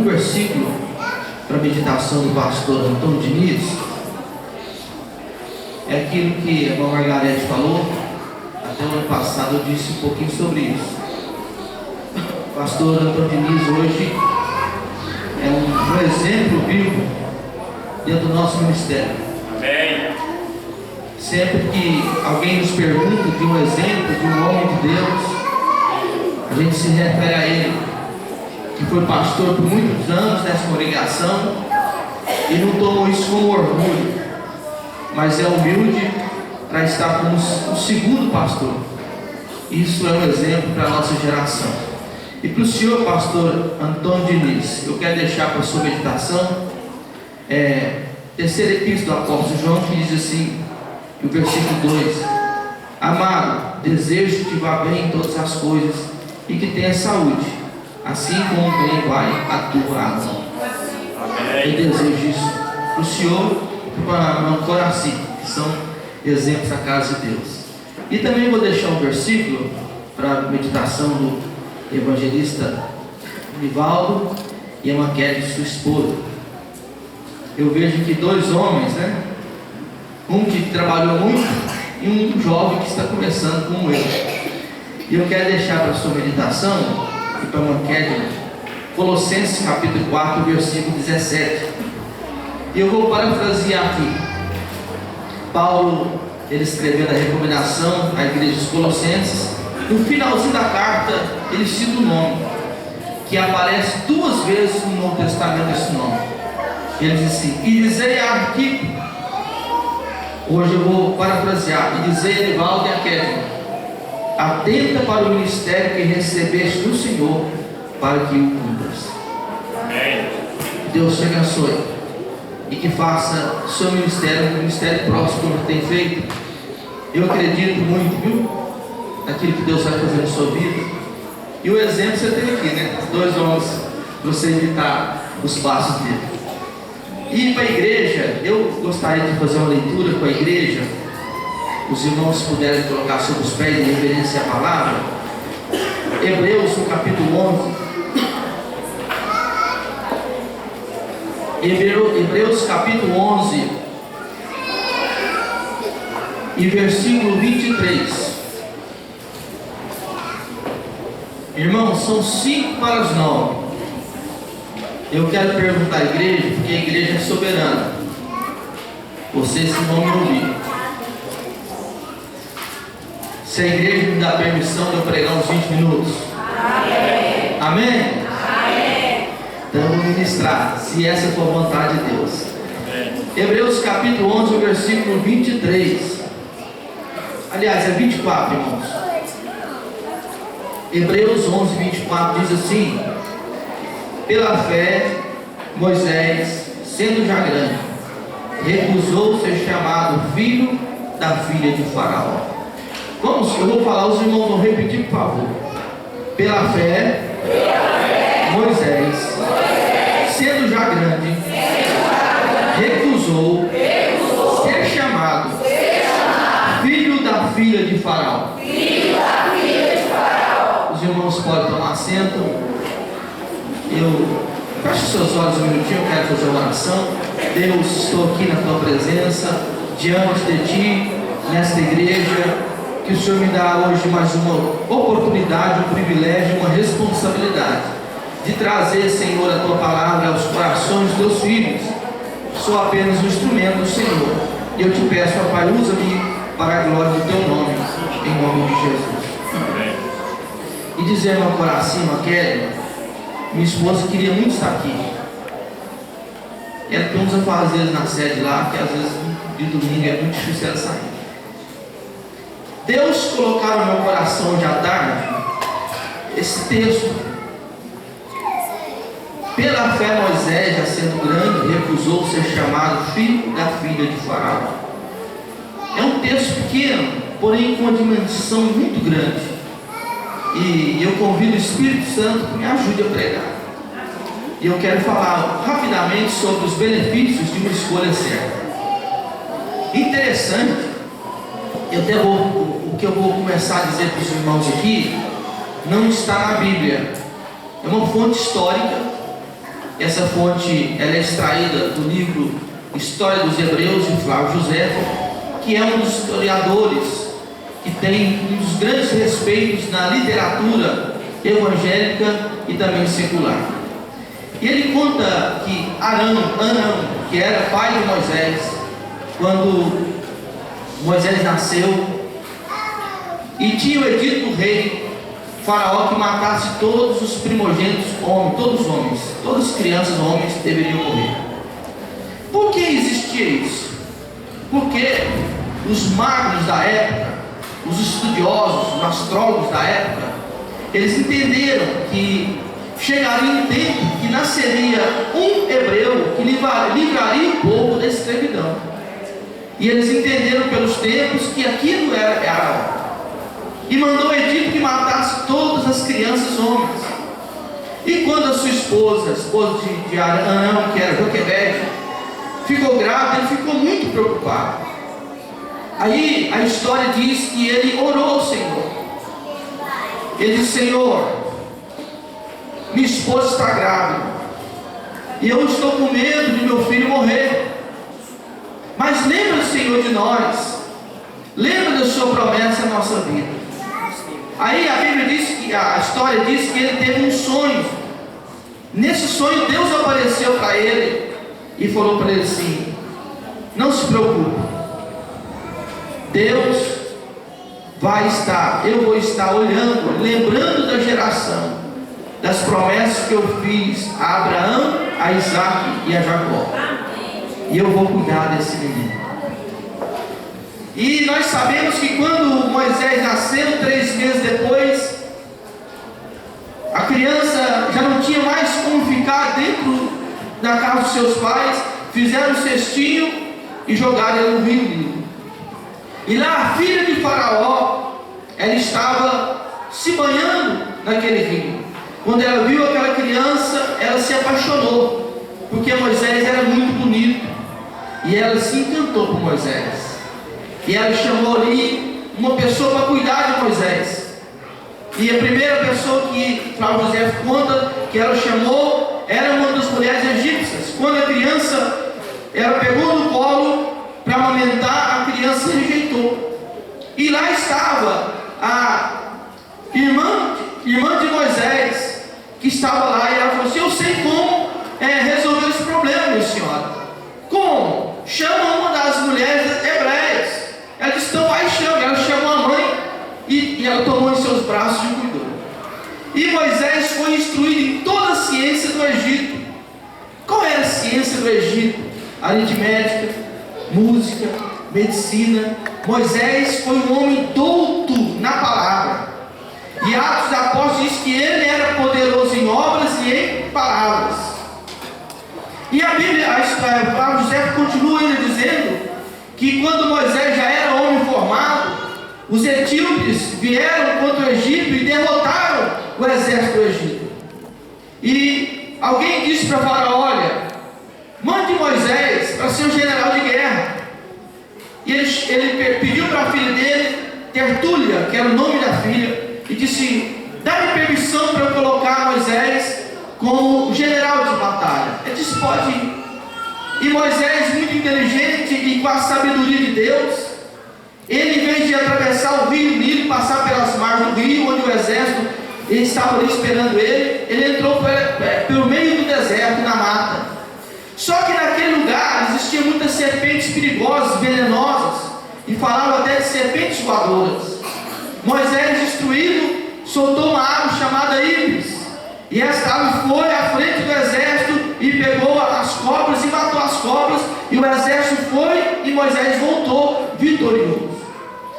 um versículo para a meditação do pastor Antônio Diniz. É aquilo que a irmã Margarete falou. Até o ano passado eu disse um pouquinho sobre isso. O pastor Antônio Diniz hoje é um exemplo vivo dentro do nosso ministério. Amém. Sempre que alguém nos pergunta de um exemplo, de um homem de Deus, a gente se refere a ele, que foi pastor por muitos anos nessa congregação e não tomou isso como orgulho, mas é humilde para estar como o segundo pastor. Isso é um exemplo para a nossa geração. E para o senhor, pastor Antônio Diniz, eu quero deixar para a sua meditação terceira epístola do apóstolo João, que diz assim, no versículo 2: Amado, desejo que vá bem em todas as coisas e que tenha saúde, assim como bem vai a tua alma. Eu desejo isso para o senhor e para o Coraci, que são exemplos da casa de Deus. E também vou deixar um versículo para a meditação do evangelista Nivaldo e a Maquete, sua esposa. Eu vejo que dois homens, um que trabalhou muito e um jovem que está começando como eu. E eu quero deixar para a sua meditação e para a Maquete Colossenses capítulo 4, versículo 17. E eu vou parafrasear aqui. Paulo, ele escrevendo a recomendação à igreja dos Colossenses, no finalzinho da carta ele cita o nome, que aparece duas vezes no Novo Testamento esse nome. Ele diz assim: e dizei a Arquipo, hoje eu vou parafrasear, e dizei a Nivaldo e a Kevin, atenta para o ministério que recebeste do Senhor, para que o cumpras. Amém. Deus te abençoe e que faça seu ministério um ministério próximo como tem feito. Eu acredito muito, viu, naquilo que Deus vai fazer na sua vida. E o exemplo você tem aqui, dois homens para você imitar os passos dele. E para a igreja, eu gostaria de fazer uma leitura com a igreja. Os irmãos puderem colocar sobre os pés em referência à palavra. Hebreus, no capítulo 11. Hebreus capítulo 11 e versículo 23. Irmãos, são 5 para as 9. Eu quero perguntar à igreja, porque a igreja é soberana. Vocês vão me ouvir. Se a igreja me dá permissão de eu pregar uns 20 minutos. Amém? Amém? Então eu vou ministrar, se essa for a vontade de Deus. Hebreus capítulo 11, versículo 23. Aliás, é 24, irmãos. Hebreus 11, 24 diz assim: pela fé, Moisés, sendo já grande, recusou ser chamado filho da filha de Faraó. Vamos, eu vou falar, os irmãos vão repetir, por favor. Pela fé, Moisés, sendo já grande, recusou ser chamado filho da filha de Faraó. Os irmãos podem tomar assento. Eu fecho seus olhos um minutinho, eu quero fazer uma oração. Deus, estou aqui na tua presença, diante de ti, nesta igreja, que o Senhor me dá hoje mais uma oportunidade, um privilégio, uma responsabilidade de trazer, Senhor, a tua palavra aos corações dos teus filhos. Sou apenas um instrumento do Senhor, e eu te peço, ó Pai, usa-me para a glória do teu nome, em nome de Jesus. Amém. E dizer meu coração, Kelly, minha esposa queria muito estar aqui. Ela tem uns afazeres na sede lá, que às vezes de domingo é muito difícil ela sair. Deus colocar no meu coração hoje à tarde esse texto. Pela fé, Moisés, já sendo grande, recusou ser chamado filho da filha de Faraó. É um texto pequeno, porém com uma dimensão muito grande. E eu convido o Espírito Santo que me ajude a pregar. E eu quero falar rapidamente sobre os benefícios de uma escolha certa. Interessante, o que eu vou começar a dizer para os irmãos aqui, não está na Bíblia. É uma fonte histórica Essa fonte ela é extraída do livro História dos Hebreus, de Flávio José, que é um dos historiadores que tem um dos grandes respeitos na literatura evangélica e também secular. E ele conta que Arão, que era pai de Moisés, quando Moisés nasceu, e tinha o edito do rei Faraó que matasse todos os primogênitos homens, todos os homens, todas as crianças homens deveriam morrer. Por que existia isso? Porque os magos da época, os estudiosos, os astrólogos da época, eles entenderam que chegaria um tempo que nasceria um hebreu que livraria o povo da escravidão. E eles entenderam pelos tempos que aquilo era Arão. E mandou o edito que matasse todas as crianças homens. E quando a sua esposa, de Arão, que era Joquebede, ficou grávida, ele ficou muito preocupado. Aí a história diz que ele orou ao Senhor. Ele disse: Senhor, minha esposa está grávida e eu estou com medo de meu filho morrer. Mas lembra, Senhor, de nós. Lembra da sua promessa na nossa vida. Aí a Bíblia diz que a história diz que ele teve um sonho. Nesse sonho Deus apareceu para ele e falou para ele assim: não se preocupe, Deus vai estar, eu vou estar olhando, lembrando da geração, das promessas que eu fiz a Abraão, a Isaac e a Jacó. E eu vou cuidar desse menino. E nós sabemos que quando Moisés nasceu, 3 meses depois, a criança já não tinha mais como ficar dentro da casa dos seus pais. Fizeram um cestinho e jogaram ele no Rio Nilo. E lá a filha de Faraó, ela estava se banhando naquele rio. Quando ela viu aquela criança, ela se apaixonou, porque Moisés era muito bonito. E ela se encantou por Moisés. E ela chamou ali uma pessoa para cuidar de Moisés. E a primeira pessoa que Flávio José conta que ela chamou era uma das mulheres egípcias. Quando a criança ela pegou no colo para amamentar, a criança rejeitou. E lá estava a irmã de Moisés, que estava lá, e ela falou assim: eu sei como resolver esse problema, minha senhora. Como? Chama uma das mulheres hebreias. Ela disse: então vai e chama. Ela chamou a mãe e ela tomou em seus braços e cuidou. E Moisés foi instruído em toda a ciência do Egito. Qual era a ciência do Egito? Aritmética, música, medicina. Moisés foi um homem douto na palavra. E Atos dos Apóstolos diz que ele era poderoso em obras e em palavras. E a Bíblia, Flávio José continua ainda dizendo que quando Moisés já era homem formado, os etíopes vieram contra o Egito e derrotaram o exército do Egito. E alguém disse para Faraó: olha, mande Moisés para ser o general de guerra. E ele pediu para a filha dele, Tertúlia, que era o nome da filha, e disse: dá-me permissão para eu colocar Moisés como general de batalha. Ele disse: pode ir. E Moisés, muito inteligente e com a sabedoria de Deus, ele, em vez de atravessar o rio Nilo, passar pelas margens do rio, onde o exército estava ali esperando ele entrou pelo meio do deserto, na mata. Só que naquele lugar existiam muitas serpentes perigosas, venenosas, e falavam até de serpentes voadoras. Moisés, instruído, soltou uma ave chamada Íris, e esta ave foi à frente do exército e pegou as cobras e matou as cobras, e o exército foi e Moisés voltou vitorioso.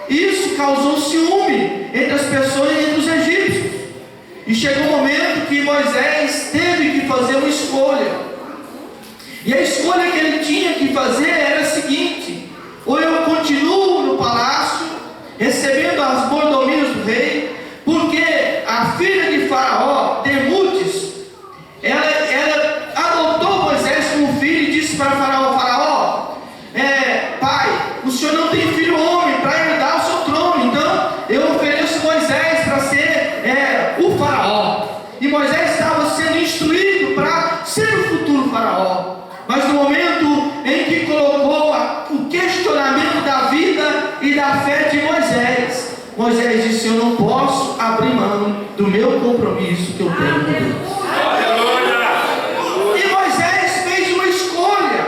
Isso causou ciúme entre as pessoas e entre os egípcios, e chegou um momento que Moisés teve que fazer uma escolha. E a escolha que ele tinha que fazer era a seguinte: ou eu continuo no palácio, recebendo as mordomias do rei, porque a filha de Faraó, Temutes, ela adotou Moisés como filho e disse para Faraó: Faraó, pai, o senhor não tem filho homem para herdar o seu trono, então eu ofereço Moisés para ser o Faraó. E Moisés estava sendo instruído para ser o Moisés disse: eu não posso abrir mão do meu compromisso que eu tenho com Deus. E Moisés fez uma escolha.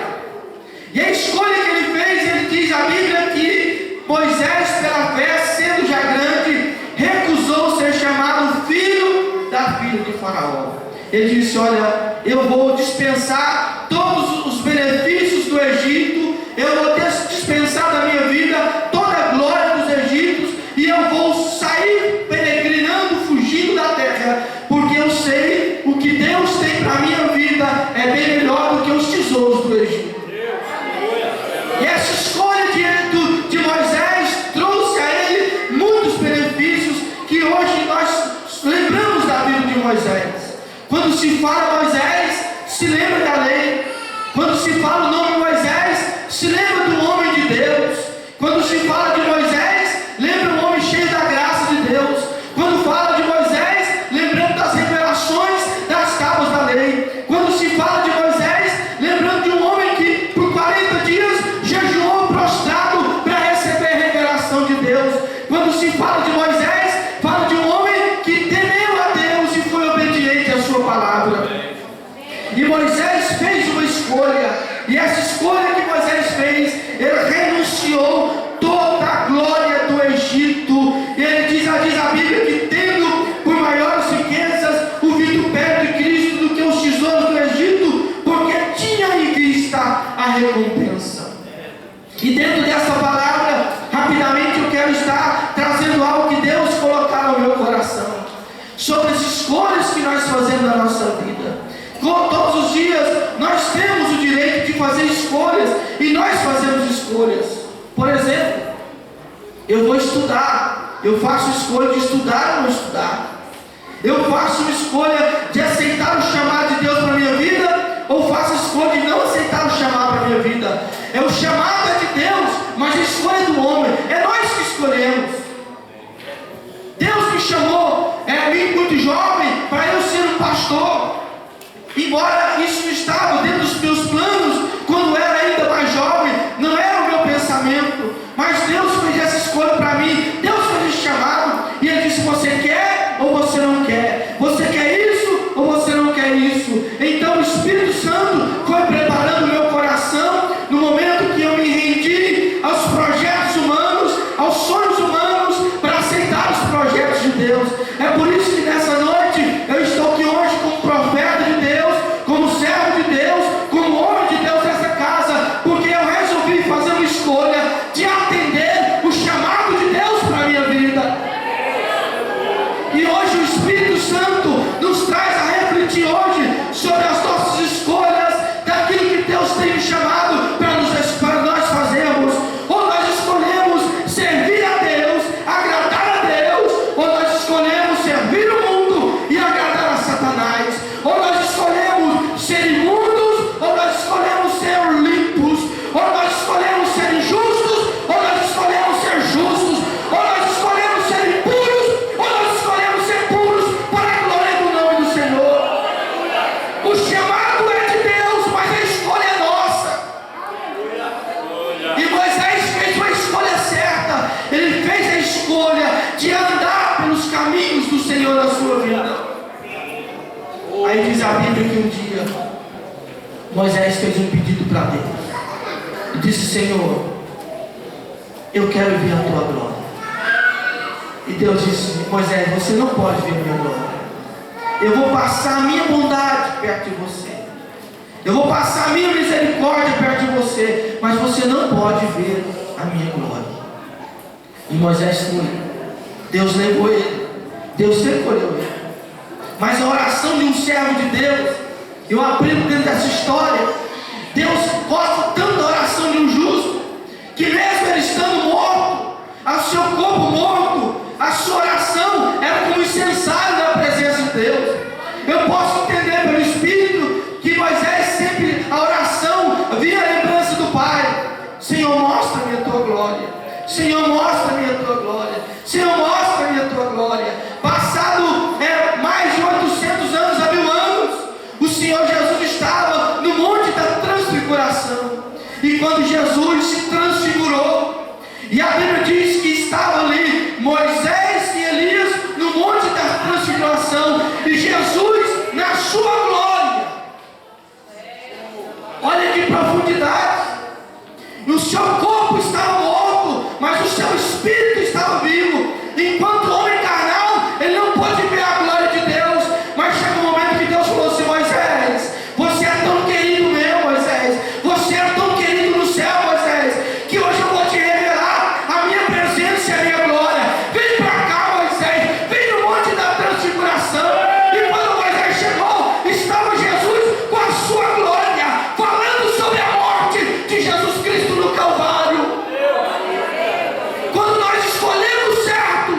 E a escolha que ele fez, ele diz a Bíblia que Moisés, pela fé, sendo já grande, recusou ser chamado filho da filha de Faraó. Ele disse: olha, eu vou dispensar todos os benefícios do Egito, eu vou dispensar da minha vida toda a glória dos egípcios, e eu vou sair peregrinando, fugindo da terra, porque eu sei o que Deus tem para a minha vida é bem melhor do que os tesouros do Egito. E essa escolha de Moisés trouxe a ele muitos benefícios que hoje nós lembramos da vida de Moisés. Quando se fala Moisés, se lembra da lei. Quando se fala o nome Moisés, se lembra do homem de Deus. Quando se fala de Moisés, lembra um homem cheio da graça de Deus. Quando fala de Moisés, lembrando das revelações das tábuas da lei. Quando se fala de Moisés, lembrando de um homem que por 40 dias jejuou prostrado para receber a revelação de Deus. Quando se fala de Moisés, fala de um homem que temeu a Deus e foi obediente à sua palavra. E Moisés fez uma escolha, e essa escolha que Moisés fez, ele renunciou toda a glória do Egito. E ele diz a Bíblia que, tendo por maiores riquezas o vitupério de Cristo do que os tesouros do Egito, porque tinha em vista a recompensa. E dentro dessa palavra, rapidamente eu quero estar trazendo algo que Deus colocar no meu coração, sobre as escolhas que nós fazemos na nossa vida. Todos os dias nós temos o direito de fazer escolhas, e nós fazemos escolhas. Por exemplo, eu vou estudar, eu faço escolha de estudar ou não estudar. Eu faço uma escolha de aceitar o chamado de Deus para a minha vida, ou faço a escolha de não aceitar o chamado para a minha vida. O chamado é de Deus, mas a escolha é do homem, é nós que escolhemos. Deus me chamou, a mim muito jovem, para eu ser um pastor. Embora isso não estava dentro dos meus planos, quando eu era ainda mais jovem, não era o meu pensamento, mas Deus fez essa escolha para mim. Deus fez esse chamado, e Ele disse: você quer ou você não quer? Você quer isso ou você não quer isso? Então o Espírito Santo foi preparando o meu coração, no momento que eu me rendi aos projetos humanos, aos sonhos humanos, para aceitar os projetos de Deus. É por isso que nessa noite eu estou aqui hoje como profeta de Deus, como servo de Deus, como homem de Deus nessa casa, porque eu resolvi fazer uma escolha de atender o chamado de Deus para a minha vida. E hoje o Espírito Santo nos traz a refletir hoje sobre as nossas escolhas, daquilo que Deus tem nos chamado para nós fazermos. Ou nós escolhemos servir a Deus, agradar a Deus, ou nós escolhemos servir o mundo e agradar a Satanás. Ou nós escolhemos ser imundos, ou nós escolhemos ser limpos. Ou nós escolhemos ser injustos, ou nós escolhemos ser justos. Ou nós escolhemos ser impuros, ou nós escolhemos ser puros, para a glória do nome do Senhor. O chamado é de Deus, mas a escolha é nossa. E Moisés fez uma escolha certa. Ele fez a escolha de andar pelos caminhos do Senhor na sua vida. Aí diz a Bíblia que um dia Moisés fez um pedido para Deus e disse: Senhor, eu quero ver a tua glória. E Deus disse: Moisés, você não pode ver a minha glória. Eu vou passar a minha bondade perto de você, eu vou passar a minha misericórdia perto de você, mas você não pode ver a minha glória. E Moisés foi. Deus levou ele, Deus recolheu ele. Mas a oração de um servo de Deus, eu aprendo dentro dessa história, Deus gosta tanto da oração de um justo, que mesmo ele estando morto, ao seu corpo morto, a sua oração era como incensário na presença de Deus. Eu posso entender pelo Espírito que Moisés sempre, a oração, via a lembrança do Pai. Senhor, mostra-me a tua glória. Senhor, mostra-me a tua glória. Senhor, mostra-me a tua glória. Passado mais de 800 anos a 1000 anos, o Senhor Jesus estava no monte da transfiguração. E quando Jesus se transfigurou, e a Bíblia diz que estava ali Moisés de profundidade. E o seu corpo estava morto, mas o seu espírito estava vivo. Enquanto o homem carnal, ele não pode ver a glória de Deus. Mas chega um momento que Deus falou assim: Moisés, você é tão querido meu, Moisés, você é tão querido no céu, Moisés, que hoje eu vou te revelar a minha presença e a minha glória. Vem para cá, Moisés, vem no monte da transfiguração. E quando Moisés chegou, estava Jesus com a sua glória, falando sobre a morte de Jesus Cristo no Calvário. Quando nós escolhemos certo,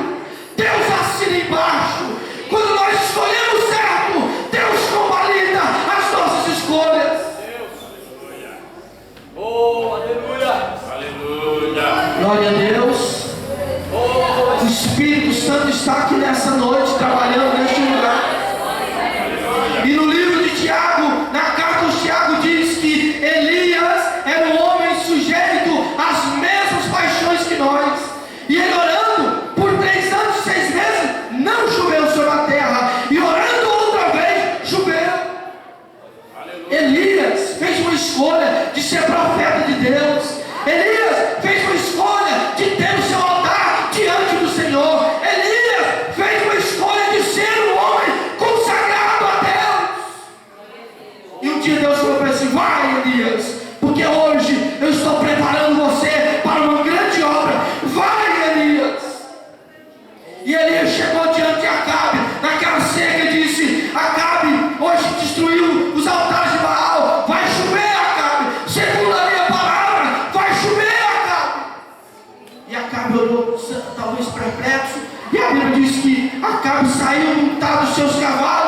Deus assina embaixo. Quando nós escolhemos certo, Deus convalida as nossas escolhas. Oh, aleluia! Aleluia. Glória a Deus. O Espírito Santo está aqui nessa noite, trabalhando neste lugar. E no livro de Tiago, na carta de Tiago, diz que Elias era um homem sujeito às mesmas paixões que nós. E ele orando por 3 anos e 6 meses, não choveu sobre a terra. E orando outra vez, choveu. Elias fez uma escolha de ser profeta de Deus. Elias fez uma escolha de ter o seu altar diante do Senhor. Elias fez uma escolha de ser um homem consagrado a Deus. E um dia Deus falou para ele assim: vai, Elias, porque hoje eu estou preparando você para uma grande obra. Vai, Elias. E Elias chegou diante de Acabe naquela seca e disse: Acabe, hoje destruiu os altares de Baal. Vai chover, Acabe, segundo a minha palavra, vai chover, Acabe. E Acabe olhou, talvez perplexo, e a Bíblia diz que Acabe saiu montado dos seus cavalos